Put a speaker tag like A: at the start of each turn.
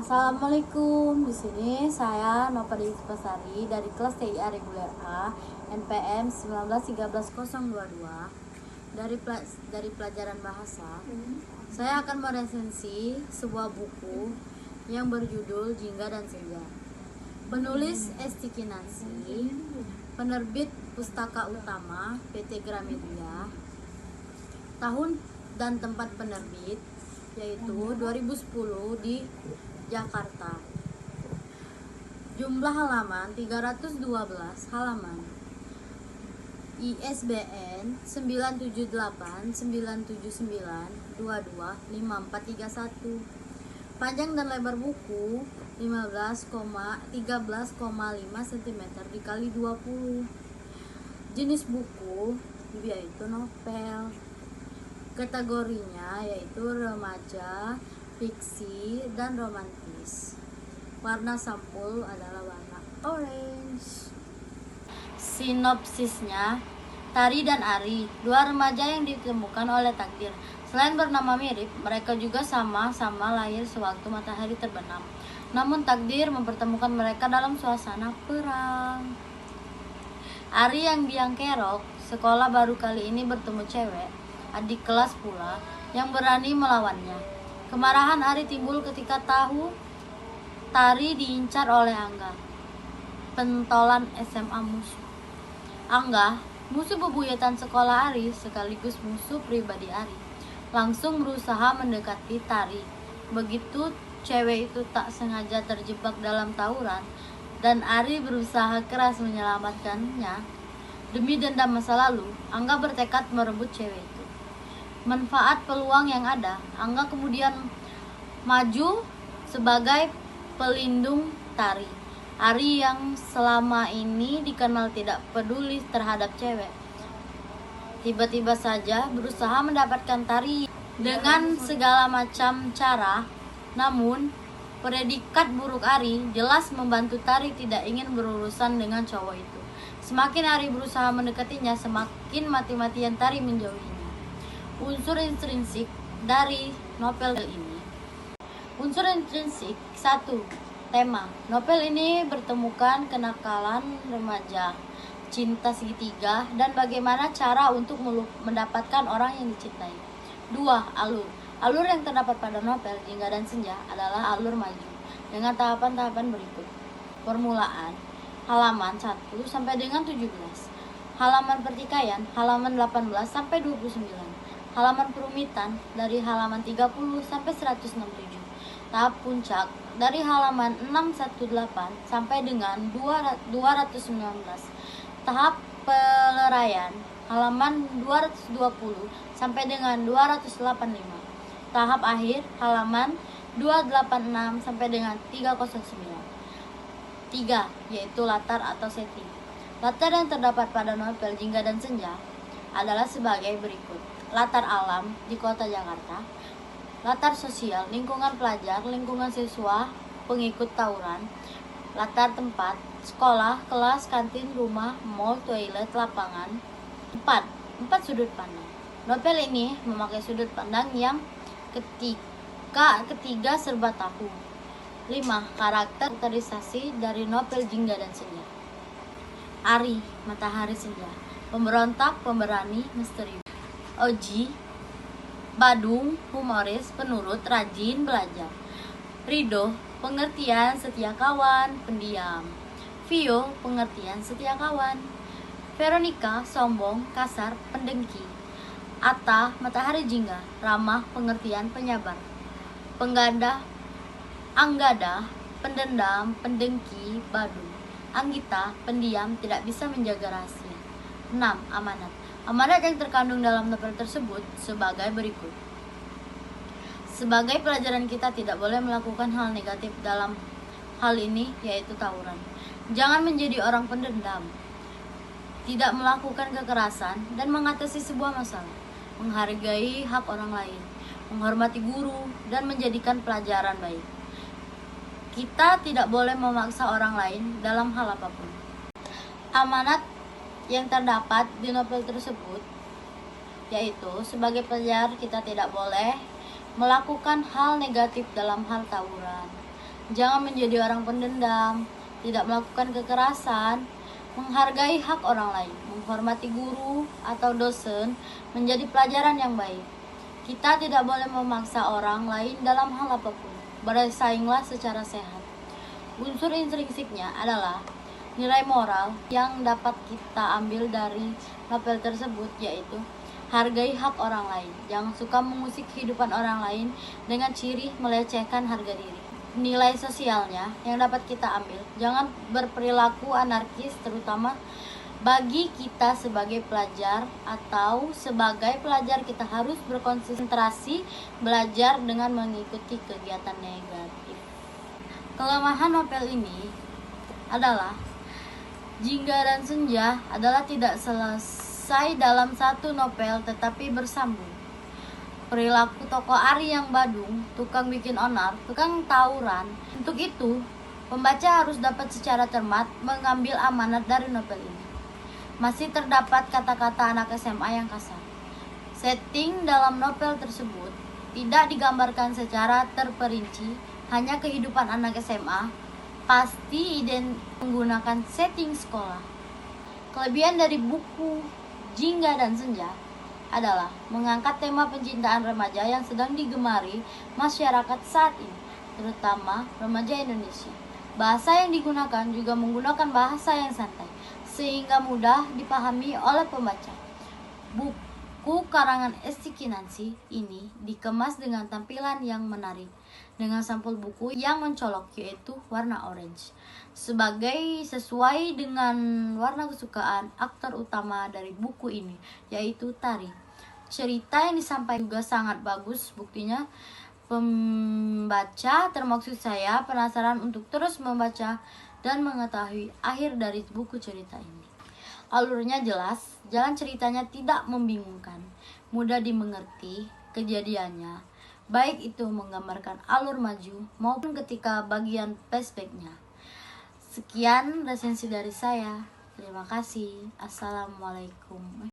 A: Assalamualaikum. Di sini saya Nova Pasari dari kelas TIA reguler A NPM 1913022 dari pelajaran bahasa. Saya akan meresensi sebuah buku yang berjudul Jingga dan Senja. Penulis Esti Kinansi, penerbit Pustaka Utama PT Gramedia. Tahun dan tempat penerbit yaitu 2010 di Jakarta. Jumlah halaman 312 halaman. ISBN 97897922541. Panjang dan lebar buku 13,5 cm dikali 20. Jenis buku yaitu novel. Kategorinya yaitu remaja, fiksi, dan romantis. Warna sampul adalah warna orange. Sinopsisnya, Tari dan Ari, dua remaja yang ditemukan oleh takdir. Selain bernama mirip, mereka juga sama-sama lahir sewaktu matahari terbenam. Namun takdir mempertemukan mereka dalam suasana perang. Ari yang biang kerok, sekolah baru kali ini bertemu cewek, adik kelas pula, yang berani melawannya. Kemarahan Ari timbul ketika tahu Tari diincar oleh Angga, pentolan SMA musuh. Angga, musuh bebuyutan sekolah Ari sekaligus musuh pribadi Ari, langsung berusaha mendekati Tari. Begitu cewek itu tak sengaja terjebak dalam tawuran dan Ari berusaha keras menyelamatkannya. Demi dendam masa lalu, Angga bertekad merebut cewek itu. Manfaat peluang yang ada, Angga kemudian maju sebagai pelindung Tari. Ari yang selama ini dikenal tidak peduli terhadap cewek, tiba-tiba saja berusaha mendapatkan Tari dengan segala macam cara. Namun, predikat buruk Ari jelas membantu Tari tidak ingin berurusan dengan cowok itu. Semakin Ari berusaha mendekatinya, semakin mati-matian Tari menjauhinya. Unsur intrinsik dari novel ini. Unsur intrinsik 1. Tema. Novel ini bertemukan kenakalan remaja, cinta segitiga, dan bagaimana cara untuk mendapatkan orang yang dicintai. 2. Alur. Alur yang terdapat pada novel Jingga dan Senja adalah alur maju dengan tahapan-tahapan berikut. Permulaan halaman 1 sampai dengan 17. Halaman pertikaian halaman 18 sampai 29. Halaman perumitan dari halaman 30 sampai 167. Tahap puncak dari halaman 618 sampai dengan 219. Tahap peleraian halaman 220 sampai dengan 285. Tahap akhir halaman 286 sampai dengan 309. 3. Yaitu latar atau setting. Latar yang terdapat pada novel Jingga dan Senja adalah sebagai berikut. Latar alam di kota Jakarta, latar sosial, lingkungan pelajar, lingkungan siswa, pengikut tawuran, latar tempat, sekolah, kelas, kantin, rumah, mall, toilet, lapangan. 4 sudut pandang. Novel ini memakai sudut pandang yang ketiga serba tahu. 5. Karakterisasi dari novel Jingga dan Senja. Ari, matahari senja, pemberontak, pemberani, misterius. Oji, Badung, humoris, penurut, rajin belajar. Rido, pengertian, setia kawan, pendiam. Vio, pengertian, setia kawan. Veronica, sombong, kasar, pendengki. Atta, matahari jingga, ramah, pengertian, penyabar. Anggada, pendendam, pendengki, badung. Anggita, pendiam, tidak bisa menjaga rahasia. 6. Amanat. Amanat yang terkandung dalam novel tersebut sebagai berikut. Sebagai pelajaran kita tidak boleh melakukan hal negatif dalam hal ini, yaitu tawuran. Jangan menjadi orang pendendam. Tidak melakukan kekerasan dan mengatasi sebuah masalah. Menghargai hak orang lain. Menghormati guru dan menjadikan pelajaran baik. Kita tidak boleh memaksa orang lain dalam hal apapun. Amanat yang terdapat di novel tersebut yaitu sebagai pelajar kita tidak boleh melakukan hal negatif dalam hal tawuran. Jangan menjadi orang pendendam, tidak melakukan kekerasan, menghargai hak orang lain, menghormati guru atau dosen menjadi pelajaran yang baik. Kita tidak boleh memaksa orang lain dalam hal apapun. Bersainglah secara sehat. Unsur intrinsiknya adalah nilai moral yang dapat kita ambil dari novel tersebut, yaitu hargai hak orang lain. Jangan suka mengusik kehidupan orang lain dengan ciri melecehkan harga diri. Nilai sosialnya yang dapat kita ambil, jangan berperilaku anarkis, terutama bagi kita sebagai pelajar atau sebagai pelajar kita harus berkonsentrasi belajar dengan mengikuti kegiatan negatif. Kelemahan novel ini adalah Jingga dan Senja adalah tidak selesai dalam satu novel tetapi bersambung. Perilaku tokoh Ari yang badung, tukang bikin onar, tukang tawuran. Untuk itu, pembaca harus dapat secara cermat mengambil amanat dari novel ini. Masih terdapat kata-kata anak SMA yang kasar. Setting dalam novel tersebut tidak digambarkan secara terperinci, hanya kehidupan anak SMA pasti menggunakan setting sekolah. Kelebihan dari buku Jingga dan Senja adalah mengangkat tema pencintaan remaja yang sedang digemari masyarakat saat ini, terutama remaja Indonesia. Bahasa yang digunakan juga menggunakan bahasa yang santai, sehingga mudah dipahami oleh pembaca. Buku karangan Esti Kinansi ini dikemas dengan tampilan yang menarik, dengan sampul buku yang mencolok, yaitu warna orange, sesuai dengan warna kesukaan aktor utama dari buku ini, yaitu Tari. Cerita yang disampaikan juga sangat bagus, buktinya pembaca termaksud saya penasaran untuk terus membaca dan mengetahui akhir dari buku cerita ini. Alurnya jelas, jalan ceritanya tidak membingungkan, mudah dimengerti kejadiannya, baik itu menggambarkan alur maju maupun ketika bagian flashback-nya. Sekian resensi dari saya. Terima kasih. Assalamualaikum.